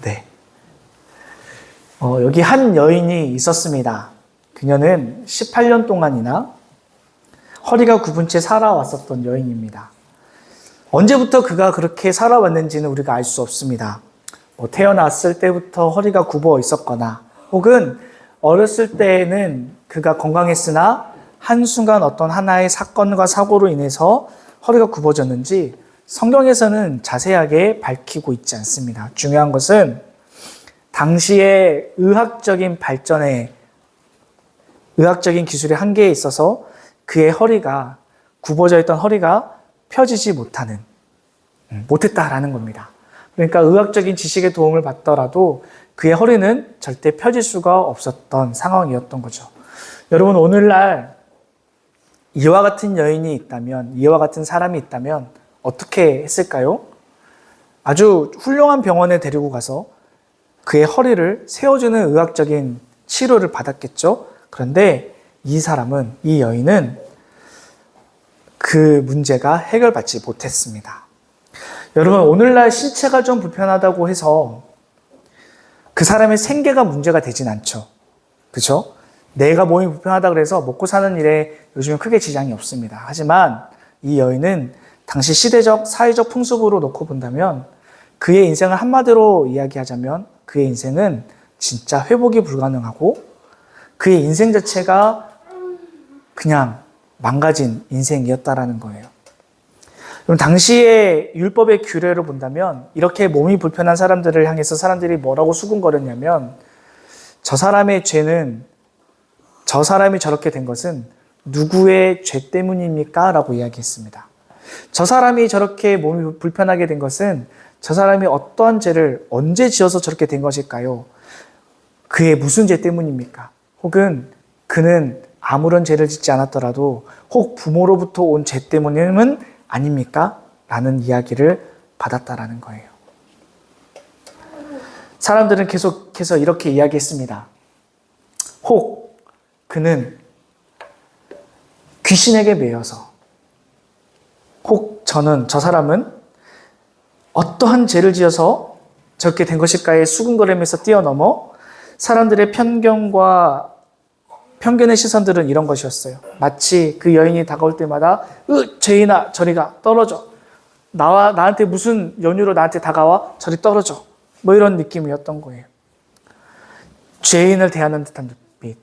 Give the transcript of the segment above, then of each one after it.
네. 여기 한 여인이 있었습니다. 그녀는 18년 동안이나 허리가 굽은 채 살아왔었던 여인입니다. 언제부터 그가 그렇게 살아왔는지는 우리가 알 수 없습니다. 태어났을 때부터 허리가 굽어 있었거나 혹은 어렸을 때에는 그가 건강했으나 한순간 어떤 하나의 사건과 사고로 인해서 허리가 굽어졌는지 성경에서는 자세하게 밝히고 있지 않습니다. 중요한 것은 당시의 의학적인 발전에 의학적인 기술의 한계에 있어서 그의 허리가 굽어져 있던 허리가 펴지지 못했다라는 겁니다. 그러니까 의학적인 지식의 도움을 받더라도 그의 허리는 절대 펴질 수가 없었던 상황이었던 거죠. 여러분, 오늘날 이와 같은 여인이 있다면, 이와 같은 사람이 있다면 어떻게 했을까요? 아주 훌륭한 병원에 데리고 가서 그의 허리를 세워주는 의학적인 치료를 받았겠죠. 그런데 이 여인은 그 문제가 해결받지 못했습니다. 여러분, 오늘날 신체가 좀 불편하다고 해서 그 사람의 생계가 문제가 되진 않죠. 그렇죠? 내가 몸이 불편하다고 해서 먹고 사는 일에 요즘은 크게 지장이 없습니다. 하지만 이 여인은 당시 시대적, 사회적 풍습으로 놓고 본다면 그의 인생을 한마디로 이야기하자면 그의 인생은 진짜 회복이 불가능하고 그의 인생 자체가 그냥 망가진 인생이었다라는 거예요. 그럼 당시의 율법의 규례로 본다면 이렇게 몸이 불편한 사람들을 향해서 사람들이 뭐라고 수군거렸냐면 저 사람의 죄는 저 사람이 저렇게 된 것은 누구의 죄 때문입니까? 라고 이야기했습니다. 저 사람이 저렇게 몸이 불편하게 된 것은 저 사람이 어떠한 죄를 언제 지어서 저렇게 된 것일까요? 그의 무슨 죄 때문입니까? 혹은 그는 아무런 죄를 짓지 않았더라도 혹 부모로부터 온 죄 때문은 아닙니까? 라는 이야기를 받았다라는 거예요. 사람들은 계속해서 이렇게 이야기했습니다. 혹 그는 귀신에게 매여서 혹 저 사람은 어떠한 죄를 지어서 저렇게 된 것일까에 수군거리면서 뛰어넘어 사람들의 편견의 시선들은 이런 것이었어요. 마치 그 여인이 다가올 때마다 죄인아 저리 가, 떨어져. 나한테 무슨 연유로 나한테 다가와? 저리 떨어져. 뭐 이런 느낌이었던 거예요. 죄인을 대하는 듯한 눈빛.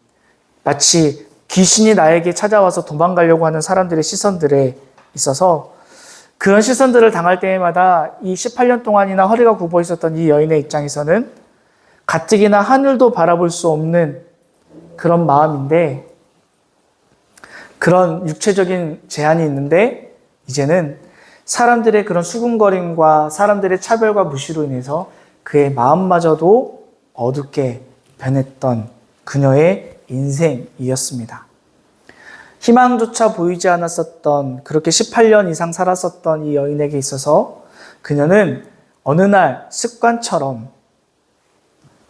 마치 귀신이 나에게 찾아와서 도망가려고 하는 사람들의 시선들에 있어서 그런 시선들을 당할 때마다 이 18년 동안이나 허리가 굽어 있었던 이 여인의 입장에서는 가뜩이나 하늘도 바라볼 수 없는 그런 마음인데 그런 육체적인 제한이 있는데 이제는 사람들의 그런 수군거림과 사람들의 차별과 무시로 인해서 그의 마음마저도 어둡게 변했던 그녀의 인생이었습니다. 희망조차 보이지 않았었던 그렇게 18년 이상 살았었던 이 여인에게 있어서 그녀는 어느 날 습관처럼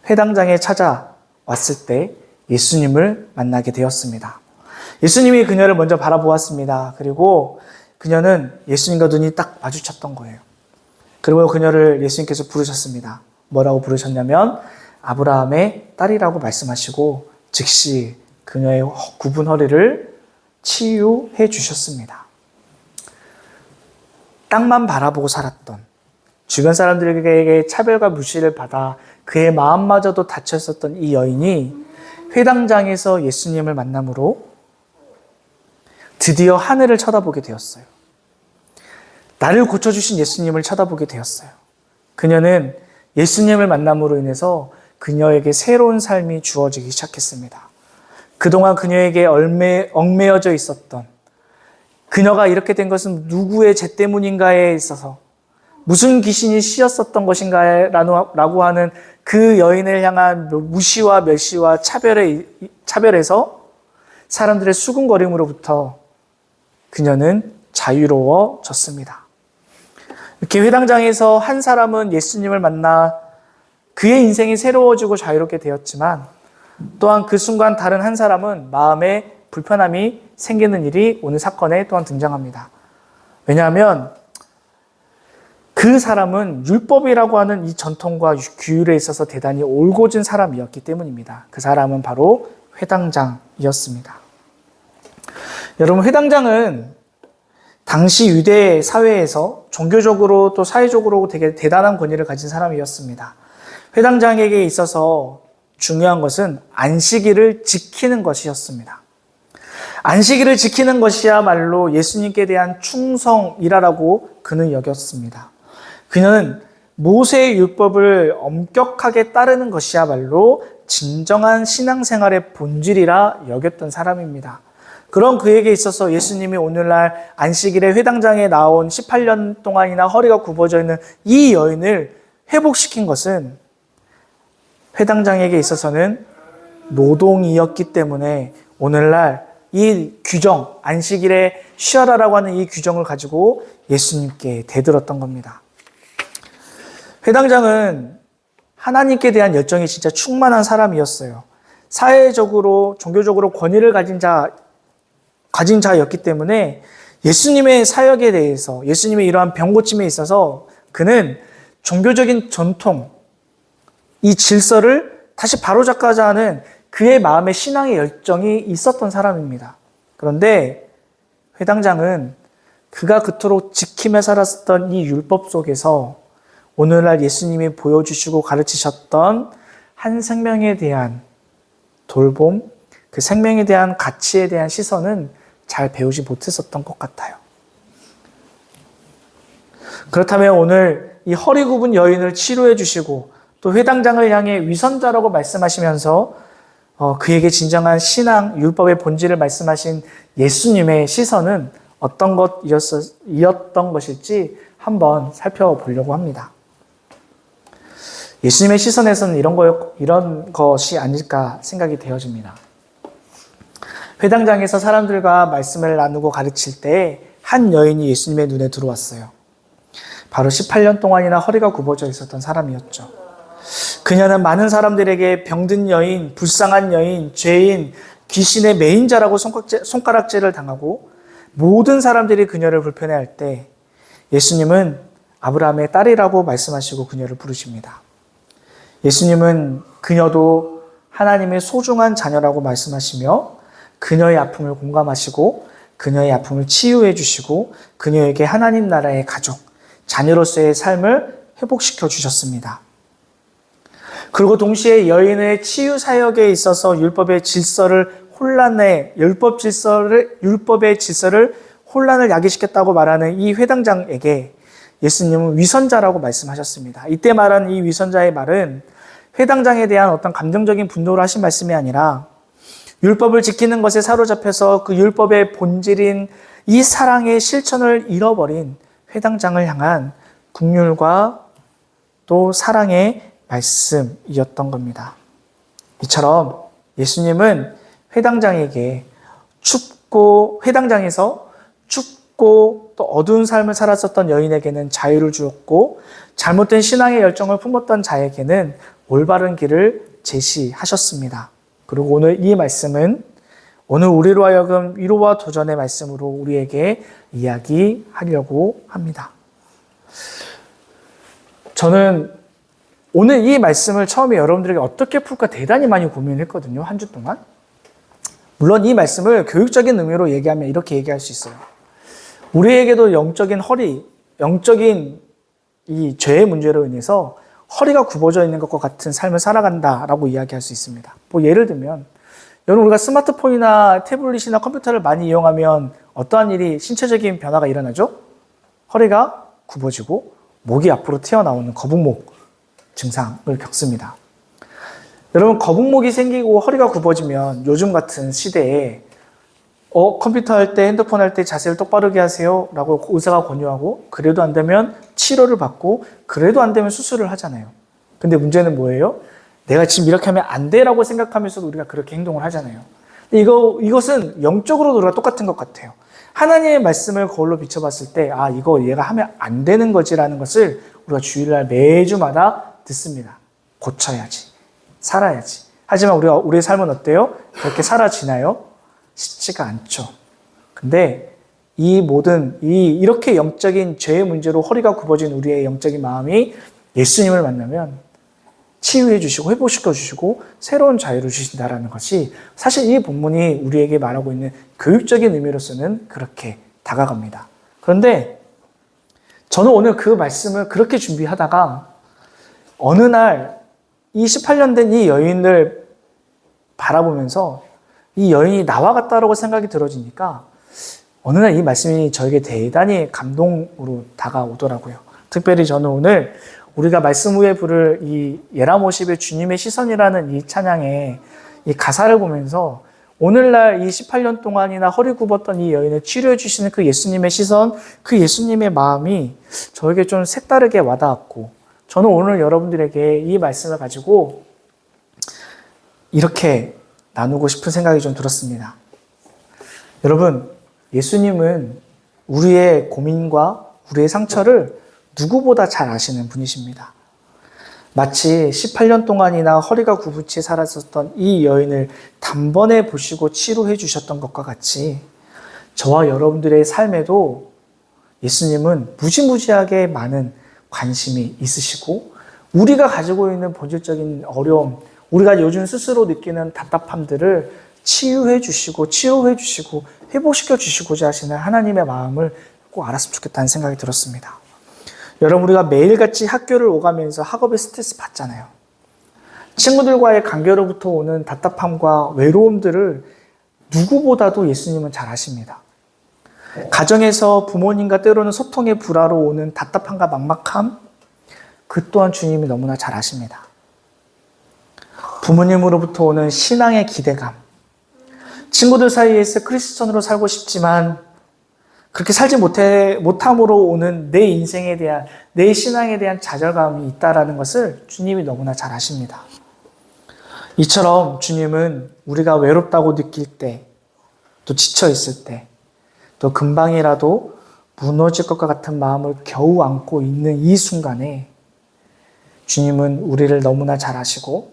회당장에 찾아왔을 때 예수님을 만나게 되었습니다. 예수님이 그녀를 먼저 바라보았습니다. 그리고 그녀는 예수님과 눈이 딱 마주쳤던 거예요. 그리고 그녀를 예수님께서 부르셨습니다. 뭐라고 부르셨냐면 아브라함의 딸이라고 말씀하시고 즉시 그녀의 굽은 허리를 치유해 주셨습니다. 땅만 바라보고 살았던 주변 사람들에게 차별과 무시를 받아 그의 마음마저도 닫혔었던 이 여인이 회당장에서 예수님을 만남으로 드디어 하늘을 쳐다보게 되었어요. 나를 고쳐주신 예수님을 쳐다보게 되었어요. 그녀는 예수님을 만남으로 인해서 그녀에게 새로운 삶이 주어지기 시작했습니다. 그동안 그녀에게 얽매여져 있었던 그녀가 이렇게 된 것은 누구의 죄 때문인가에 있어서 무슨 귀신이 씌었었던 것인가라고 하는 그 여인을 향한 무시와 멸시와 차별에서 사람들의 수군거림으로부터 그녀는 자유로워졌습니다. 이렇게 회당장에서 한 사람은 예수님을 만나 그의 인생이 새로워지고 자유롭게 되었지만 또한 그 순간 다른 한 사람은 마음에 불편함이 생기는 일이 오늘 사건에 또한 등장합니다. 왜냐하면 그 사람은 율법이라고 하는 이 전통과 규율에 있어서 대단히 올곧은 사람이었기 때문입니다. 그 사람은 바로 회당장이었습니다. 여러분, 회당장은 당시 유대 사회에서 종교적으로 또 사회적으로 되게 대단한 권위를 가진 사람이었습니다. 회당장에게 있어서 중요한 것은 안식일을 지키는 것이었습니다. 안식일을 지키는 것이야말로 예수님께 대한 충성이라고 그는 여겼습니다. 그는 모세의 율법을 엄격하게 따르는 것이야말로 진정한 신앙생활의 본질이라 여겼던 사람입니다. 그런 그에게 있어서 예수님이 오늘날 안식일에 회당장에 나온 18년 동안이나 허리가 굽어져 있는 이 여인을 회복시킨 것은 회당장에게 있어서는 노동이었기 때문에 오늘날 이 규정, 안식일에 쉬어라라고 하는 이 규정을 가지고 예수님께 대들었던 겁니다. 회당장은 하나님께 대한 열정이 진짜 충만한 사람이었어요. 사회적으로, 종교적으로 권위를 가진 자였기 때문에 예수님의 사역에 대해서, 예수님의 이러한 병고침에 있어서 그는 종교적인 전통, 이 질서를 다시 바로잡고자 하는 그의 마음에 신앙의 열정이 있었던 사람입니다. 그런데 회당장은 그가 그토록 지키며 살았던 이 율법 속에서 오늘날 예수님이 보여주시고 가르치셨던 한 생명에 대한 돌봄, 그 생명에 대한 가치에 대한 시선은 잘 배우지 못했었던 것 같아요. 그렇다면 오늘 이 허리 굽은 여인을 치료해 주시고 또 회당장을 향해 위선자라고 말씀하시면서 그에게 진정한 신앙, 율법의 본질을 말씀하신 예수님의 시선은 어떤 것이었던 것일지 한번 살펴보려고 합니다. 예수님의 시선에서는 이런 것이 아닐까 생각이 되어집니다. 회당장에서 사람들과 말씀을 나누고 가르칠 때 한 여인이 예수님의 눈에 들어왔어요. 바로 18년 동안이나 허리가 굽어져 있었던 사람이었죠. 그녀는 많은 사람들에게 병든 여인, 불쌍한 여인, 죄인, 귀신의 매인자라고 손가락질을 당하고 모든 사람들이 그녀를 불편해할 때 예수님은 아브라함의 딸이라고 말씀하시고 그녀를 부르십니다. 예수님은 그녀도 하나님의 소중한 자녀라고 말씀하시며 그녀의 아픔을 공감하시고 그녀의 아픔을 치유해 주시고 그녀에게 하나님 나라의 가족, 자녀로서의 삶을 회복시켜 주셨습니다. 그리고 동시에 여인의 치유 사역에 있어서 율법의 질서를 혼란을 야기시켰다고 말하는 이 회당장에게 예수님은 위선자라고 말씀하셨습니다. 이때 말한 이 위선자의 말은 회당장에 대한 어떤 감정적인 분노를 하신 말씀이 아니라 율법을 지키는 것에 사로잡혀서 그 율법의 본질인 이 사랑의 실천을 잃어버린 회당장을 향한 긍휼과 또 사랑의 말씀이었던 겁니다. 이처럼 예수님은 회당장에서 춥고 또 어두운 삶을 살았었던 여인에게는 자유를 주었고 잘못된 신앙의 열정을 품었던 자에게는 올바른 길을 제시하셨습니다. 그리고 오늘 이 말씀은 오늘 우리로 하여금 위로와 도전의 말씀으로 우리에게 이야기하려고 합니다. 저는 오늘 이 말씀을 처음에 여러분들에게 어떻게 풀까 대단히 많이 고민했거든요. 한 주 동안. 물론 이 말씀을 교육적인 의미로 얘기하면 이렇게 얘기할 수 있어요. 우리에게도 영적인 이 죄의 문제로 인해서 허리가 굽어져 있는 것과 같은 삶을 살아간다라고 이야기할 수 있습니다. 뭐 예를 들면 여러분 우리가 스마트폰이나 태블릿이나 컴퓨터를 많이 이용하면 어떠한 일이 신체적인 변화가 일어나죠? 허리가 굽어지고 목이 앞으로 튀어나오는 거북목 증상을 겪습니다. 여러분 거북목이 생기고 허리가 굽어지면 요즘 같은 시대에 컴퓨터 할 때, 핸드폰 할 때 자세를 똑바르게 하세요 라고 의사가 권유하고 그래도 안 되면 치료를 받고 그래도 안 되면 수술을 하잖아요. 근데 문제는 뭐예요? 내가 지금 이렇게 하면 안 돼라고 생각하면서도 우리가 그렇게 행동을 하잖아요. 이것은 영적으로도 우리가 똑같은 것 같아요. 하나님의 말씀을 거울로 비춰봤을 때 이거 얘가 하면 안 되는 거지라는 것을 우리가 주일날 매주마다 듣습니다. 고쳐야지. 살아야지. 하지만 우리의 삶은 어때요? 그렇게 살아지나요? 쉽지가 않죠. 근데 이 모든 이렇게 영적인 죄의 문제로 허리가 굽어진 우리의 영적인 마음이 예수님을 만나면 치유해 주시고 회복시켜 주시고 새로운 자유를 주신다라는 것이 사실 이 본문이 우리에게 말하고 있는 교육적인 의미로서는 그렇게 다가갑니다. 그런데 저는 오늘 그 말씀을 그렇게 준비하다가 어느 날 이 18년 된 이 여인을 바라보면서 이 여인이 나와 같다라고 생각이 들어지니까 어느 날 이 말씀이 저에게 대단히 감동으로 다가오더라고요. 특별히 저는 오늘 우리가 말씀 후에 부를 이 예라모십의 주님의 시선이라는 이 찬양의 이 가사를 보면서 오늘날 이 18년 동안이나 허리 굽었던 이 여인을 치료해 주시는 그 예수님의 시선, 그 예수님의 마음이 저에게 좀 색다르게 와닿았고 저는 오늘 여러분들에게 이 말씀을 가지고 이렇게 나누고 싶은 생각이 좀 들었습니다. 여러분, 예수님은 우리의 고민과 우리의 상처를 누구보다 잘 아시는 분이십니다. 마치 18년 동안이나 허리가 굽은채 살았었던 이 여인을 단번에 보시고 치료해 주셨던 것과 같이 저와 여러분들의 삶에도 예수님은 무지무지하게 많은 관심이 있으시고 우리가 가지고 있는 본질적인 어려움, 우리가 요즘 스스로 느끼는 답답함들을 치유해 주시고 치료해 주시고 회복시켜 주시고자 하시는 하나님의 마음을 꼭 알았으면 좋겠다는 생각이 들었습니다. 여러분, 우리가 매일같이 학교를 오가면서 학업에 스트레스 받잖아요. 친구들과의 관계로부터 오는 답답함과 외로움들을 누구보다도 예수님은 잘 아십니다. 가정에서 부모님과 때로는 소통의 불화로 오는 답답함과 막막함, 그 또한 주님이 너무나 잘 아십니다. 부모님으로부터 오는 신앙의 기대감, 친구들 사이에서 크리스천으로 살고 싶지만 그렇게 살지 못함으로 오는 내 인생에 대한, 내 신앙에 대한 좌절감이 있다는 것을 주님이 너무나 잘 아십니다. 이처럼 주님은 우리가 외롭다고 느낄 때, 또 지쳐있을 때, 또 금방이라도 무너질 것과 같은 마음을 겨우 안고 있는 이 순간에 주님은 우리를 너무나 잘 아시고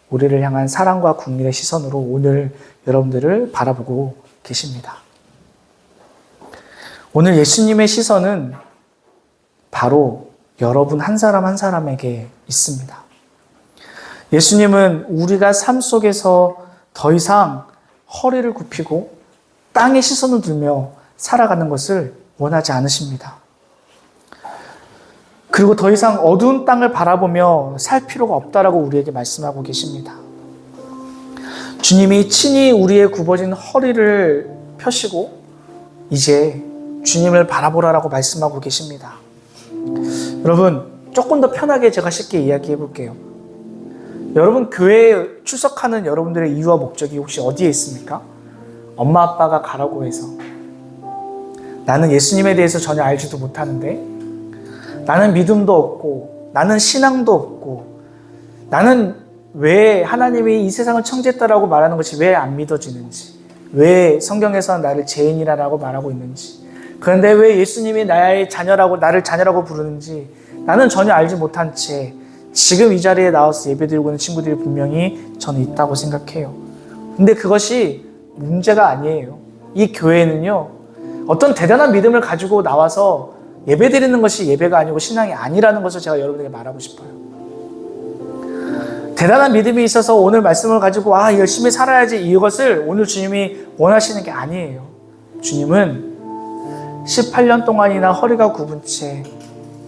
우리를 향한 사랑과 국민의 시선으로 오늘 여러분들을 바라보고 계십니다. 오늘 예수님의 시선은 바로 여러분 한 사람 한 사람에게 있습니다. 예수님은 우리가 삶 속에서 더 이상 허리를 굽히고 땅에 시선을 두며 살아가는 것을 원하지 않으십니다. 그리고 더 이상 어두운 땅을 바라보며 살 필요가 없다라고 우리에게 말씀하고 계십니다. 주님이 친히 우리의 굽어진 허리를 펴시고 이제 주님을 바라보라라고 말씀하고 계십니다. 여러분, 조금 더 편하게 제가 쉽게 이야기해 볼게요. 여러분, 교회에 출석하는 여러분들의 이유와 목적이 혹시 어디에 있습니까? 엄마 아빠가 가라고 해서, 나는 예수님에 대해서 전혀 알지도 못하는데, 나는 믿음도 없고, 나는 신앙도 없고, 나는 왜 하나님이 이 세상을 창조했다라고 말하는 것이 왜 안 믿어지는지, 왜 성경에서는 나를 죄인이라고 말하고 있는지, 그런데 왜 예수님이 나를 자녀라고 부르는지 나는 전혀 알지 못한 채 지금 이 자리에 나와서 예배드리고 있는 친구들이 분명히 저는 있다고 생각해요. 근데 그것이 문제가 아니에요. 이 교회는요, 어떤 대단한 믿음을 가지고 나와서 예배드리는 것이 예배가 아니고 신앙이 아니라는 것을 제가 여러분에게 말하고 싶어요. 대단한 믿음이 있어서 오늘 말씀을 가지고 열심히 살아야지, 이것을 오늘 주님이 원하시는 게 아니에요. 주님은 18년 동안이나 허리가 굽은 채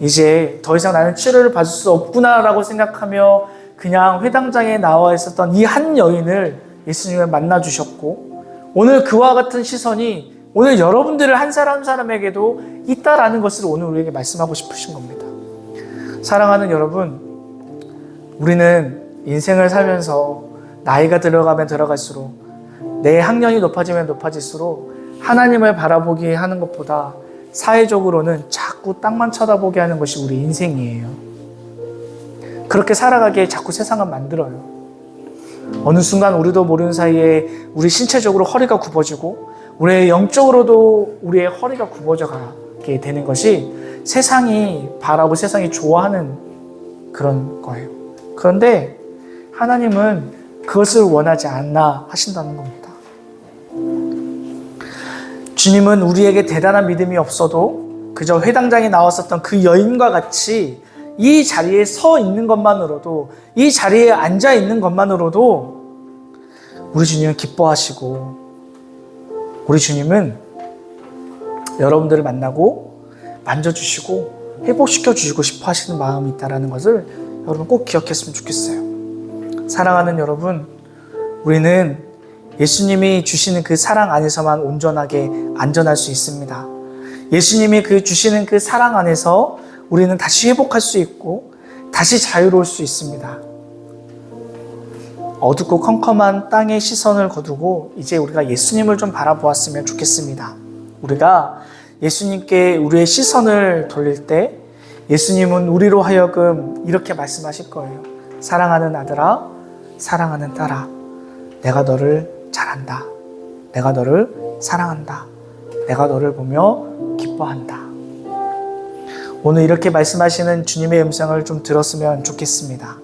이제 더 이상 나는 치료를 받을 수 없구나라고 생각하며 그냥 회당장에 나와 있었던 이 한 여인을 예수님을 만나주셨고, 오늘 그와 같은 시선이 오늘 여러분들을 한 사람 한 사람에게도 있다라는 것을 오늘 우리에게 말씀하고 싶으신 겁니다. 사랑하는 여러분, 우리는 인생을 살면서 나이가 들어가면 들어갈수록, 내 학년이 높아지면 높아질수록 하나님을 바라보게 하는 것보다 사회적으로는 자꾸 땅만 쳐다보게 하는 것이 우리 인생이에요. 그렇게 살아가게 자꾸 세상을 만들어요. 어느 순간 우리도 모르는 사이에 우리 신체적으로 허리가 굽어지고 우리의 영적으로도 우리의 허리가 굽어져 가게 되는 것이 세상이 바라고 세상이 좋아하는 그런 거예요. 그런데 하나님은 그것을 원하지 않나 하신다는 겁니다. 주님은 우리에게 대단한 믿음이 없어도 그저 회당장에 나왔었던 그 여인과 같이 이 자리에 서 있는 것만으로도, 이 자리에 앉아 있는 것만으로도 우리 주님은 기뻐하시고, 우리 주님은 여러분들을 만나고 만져주시고 회복시켜 주시고 싶어 하시는 마음이 있다는 것을 여러분 꼭 기억했으면 좋겠어요. 사랑하는 여러분, 우리는 예수님이 주시는 그 사랑 안에서만 온전하게 안전할 수 있습니다. 예수님이 주시는 그 사랑 안에서 우리는 다시 회복할 수 있고 다시 자유로울 수 있습니다. 어둡고 컴컴한 땅의 시선을 거두고 이제 우리가 예수님을 좀 바라보았으면 좋겠습니다. 우리가 예수님께 우리의 시선을 돌릴 때 예수님은 우리로 하여금 이렇게 말씀하실 거예요. 사랑하는 아들아, 사랑하는 딸아, 내가 너를 잘한다. 내가 너를 사랑한다. 내가 너를 보며 기뻐한다. 오늘 이렇게 말씀하시는 주님의 음성을 좀 들었으면 좋겠습니다.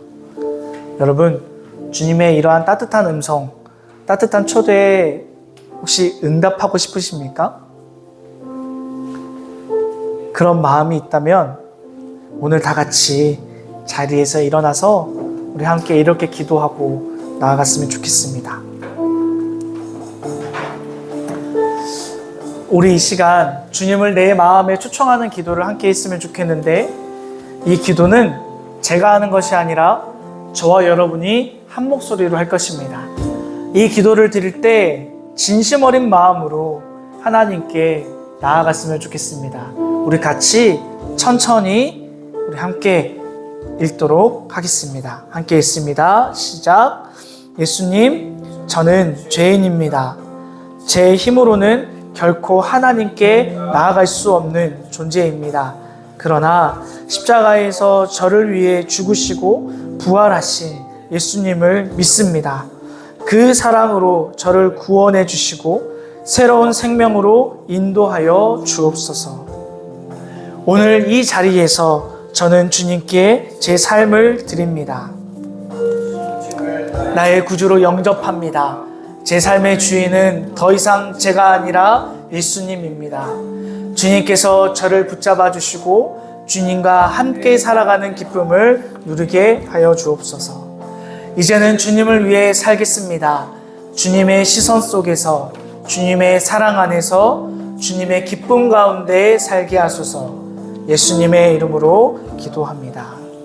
여러분, 주님의 이러한 따뜻한 음성, 따뜻한 초대에 혹시 응답하고 싶으십니까? 그런 마음이 있다면 오늘 다 같이 자리에서 일어나서 우리 함께 이렇게 기도하고 나아갔으면 좋겠습니다. 우리 이 시간 주님을 내 마음에 초청하는 기도를 함께 했으면 좋겠는데, 이 기도는 제가 하는 것이 아니라 저와 여러분이 한 목소리로 할 것입니다. 이 기도를 드릴 때 진심 어린 마음으로 하나님께 나아갔으면 좋겠습니다. 우리 같이 천천히 우리 함께 읽도록 하겠습니다. 함께 읽습니다. 시작. 예수님, 저는 죄인입니다. 제 힘으로는 결코 하나님께 나아갈 수 없는 존재입니다. 그러나 십자가에서 저를 위해 죽으시고 부활하신 예수님을 믿습니다. 그 사랑으로 저를 구원해 주시고 새로운 생명으로 인도하여 주옵소서. 오늘 이 자리에서 저는 주님께 제 삶을 드립니다. 나의 구주로 영접합니다. 제 삶의 주인은 더 이상 제가 아니라 예수님입니다. 주님께서 저를 붙잡아 주시고 주님과 함께 살아가는 기쁨을 누리게 하여 주옵소서. 이제는 주님을 위해 살겠습니다. 주님의 시선 속에서, 주님의 사랑 안에서, 주님의 기쁨 가운데 살게 하소서. 예수님의 이름으로 기도합니다.